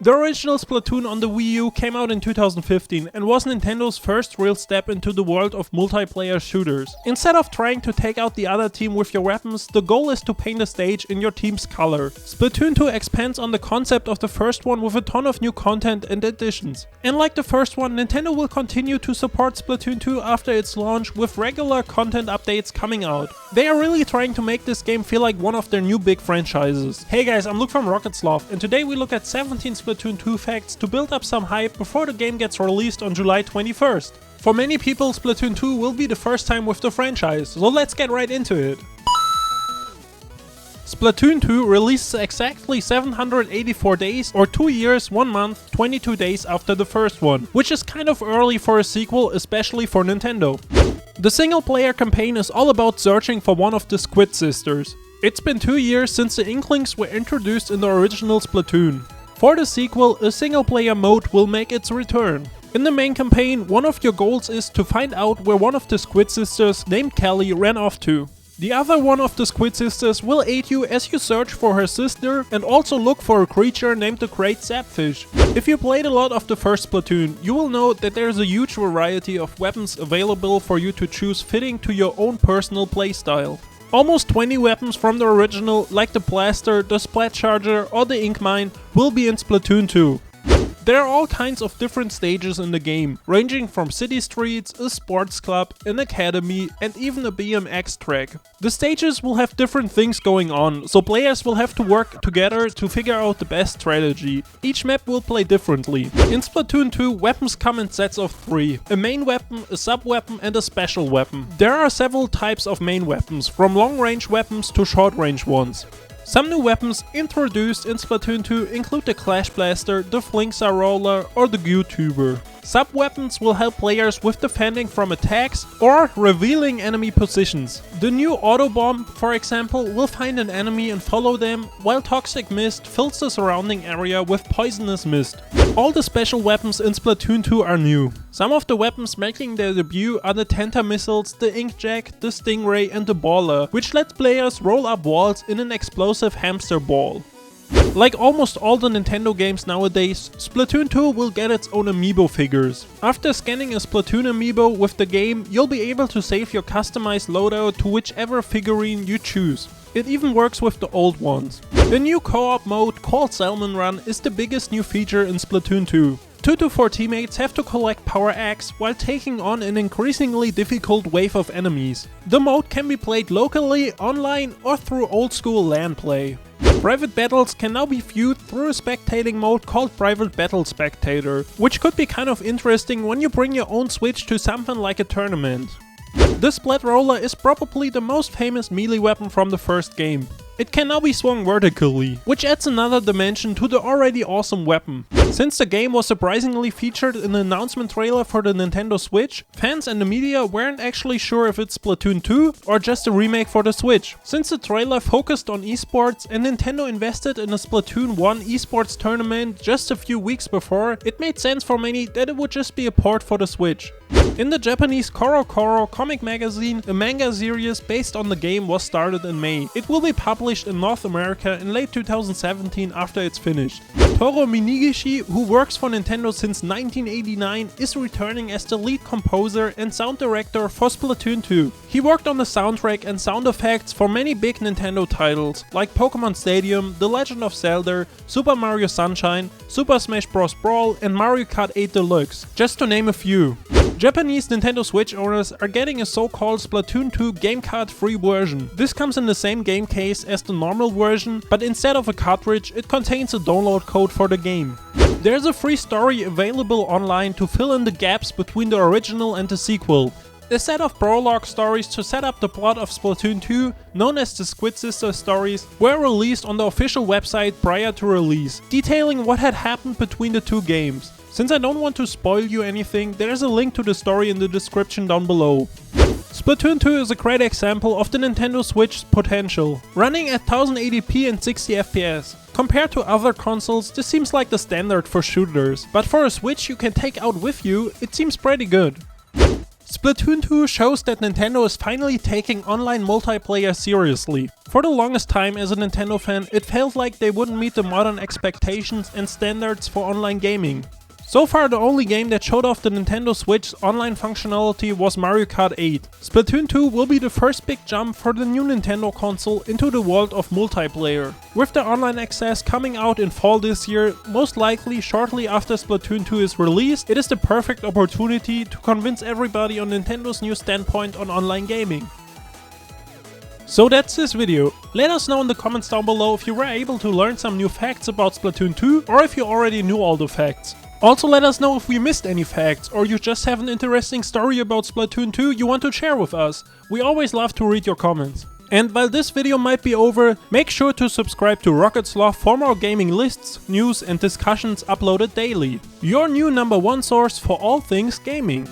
The original Splatoon on the Wii U came out in 2015 and was Nintendo's first real step into the world of multiplayer shooters. Instead of trying to take out the other team with your weapons, the goal is to paint a stage in your team's color. Splatoon 2 expands on the concept of the first one with a ton of new content and additions. And like the first one, Nintendo will continue to support Splatoon 2 after its launch with regular content updates coming out. They are really trying to make this game feel like one of their new big franchises. Hey guys, I'm Luke from Sloth, and today we look at 17 Splatoon 2 facts to build up some hype before the game gets released on July 21st. For many people, Splatoon 2 will be the first time with the franchise, so let's get right into it. Splatoon 2 released exactly 784 days or 2 years, 1 month, 22 days after the first one, which is kind of early for a sequel, especially for Nintendo. The single player campaign is all about searching for one of the Squid Sisters. It's been 2 years since the Inklings were introduced in the original Splatoon. For the sequel, a single player mode will make its return. In the main campaign, one of your goals is to find out where one of the Squid Sisters named Kelly ran off to. The other one of the Squid Sisters will aid you as you search for her sister and also look for a creature named the Great Sapfish. If you played a lot of the first Splatoon, you will know that there's a huge variety of weapons available for you to choose fitting to your own personal playstyle. Almost 20 weapons from the original, like the Blaster, the Splat Charger or the Ink Mine, will be in Splatoon 2. There are all kinds of different stages in the game, ranging from city streets, a sports club, an academy, and even a BMX track. The stages will have different things going on, so players will have to work together to figure out the best strategy. Each map will play differently. In Splatoon 2, weapons come in sets of 3. A main weapon, a sub-weapon and a special weapon. There are several types of main weapons, from long-range weapons to short-range ones. Some new weapons introduced in Splatoon 2 include the Clash Blaster, the Flinksa Roller or the Goo Tuber. Sub-weapons will help players with defending from attacks or revealing enemy positions. The new Auto Bomb, for example, will find an enemy and follow them, while Toxic Mist fills the surrounding area with poisonous mist. All the special weapons in Splatoon 2 are new. Some of the weapons making their debut are the Tenta Missiles, the Inkjack, the Stingray and the Baller, which lets players roll up walls in an explosive hamster ball. Like almost all the Nintendo games nowadays, Splatoon 2 will get its own amiibo figures. After scanning a Splatoon amiibo with the game, you'll be able to save your customized loadout to whichever figurine you choose. It even works with the old ones. The new co-op mode called Salmon Run is the biggest new feature in Splatoon 2. 2 to 4 teammates have to collect Power Axe while taking on an increasingly difficult wave of enemies. The mode can be played locally, online or through old school LAN play. Private battles can now be viewed through a spectating mode called Private Battle Spectator, which could be kind of interesting when you bring your own Switch to something like a tournament. The Splat Roller is probably the most famous melee weapon from the first game. It can now be swung vertically, which adds another dimension to the already awesome weapon. Since the game was surprisingly featured in the announcement trailer for the Nintendo Switch, fans and the media weren't actually sure if it's Splatoon 2 or just a remake for the Switch. Since the trailer focused on esports and Nintendo invested in a Splatoon 1 esports tournament just a few weeks before, it made sense for many that it would just be a port for the Switch. In the Japanese Koro Koro comic magazine, a manga series based on the game was started in May. It will be published in North America in late 2017 after it's finished. Toru Minegishi, who works for Nintendo since 1989, is returning as the lead composer and sound director for Splatoon 2. He worked on the soundtrack and sound effects for many big Nintendo titles like Pokémon Stadium, The Legend of Zelda, Super Mario Sunshine, Super Smash Bros. Brawl and Mario Kart 8 Deluxe, just to name a few. Japanese Nintendo Switch owners are getting a so-called Splatoon 2 game card free version. This comes in the same game case as the normal version, but instead of a cartridge, it contains a download code for the game. There's a free story available online to fill in the gaps between the original and the sequel. A set of prologue stories to set up the plot of Splatoon 2, known as the Squid Sister stories, were released on the official website prior to release, detailing what had happened between the two games. Since I don't want to spoil you anything, there is a link to the story in the description down below. Splatoon 2 is a great example of the Nintendo Switch's potential, running at 1080p and 60 FPS. Compared to other consoles, this seems like the standard for shooters, but for a Switch you can take out with you, it seems pretty good. Splatoon 2 shows that Nintendo is finally taking online multiplayer seriously. For the longest time as a Nintendo fan, it felt like they wouldn't meet the modern expectations and standards for online gaming. So far, the only game that showed off the Nintendo Switch's online functionality was Mario Kart 8. Splatoon 2 will be the first big jump for the new Nintendo console into the world of multiplayer. With the online access coming out in fall this year, most likely shortly after Splatoon 2 is released, it is the perfect opportunity to convince everybody on Nintendo's new standpoint on online gaming. So that's this video. Let us know in the comments down below if you were able to learn some new facts about Splatoon 2 or if you already knew all the facts. Also let us know if we missed any facts or you just have an interesting story about Splatoon 2 you want to share with us. We always love to read your comments. And while this video might be over, make sure to subscribe to Rocket Sloth for more gaming lists, news and discussions uploaded daily. Your new #1 source for all things gaming.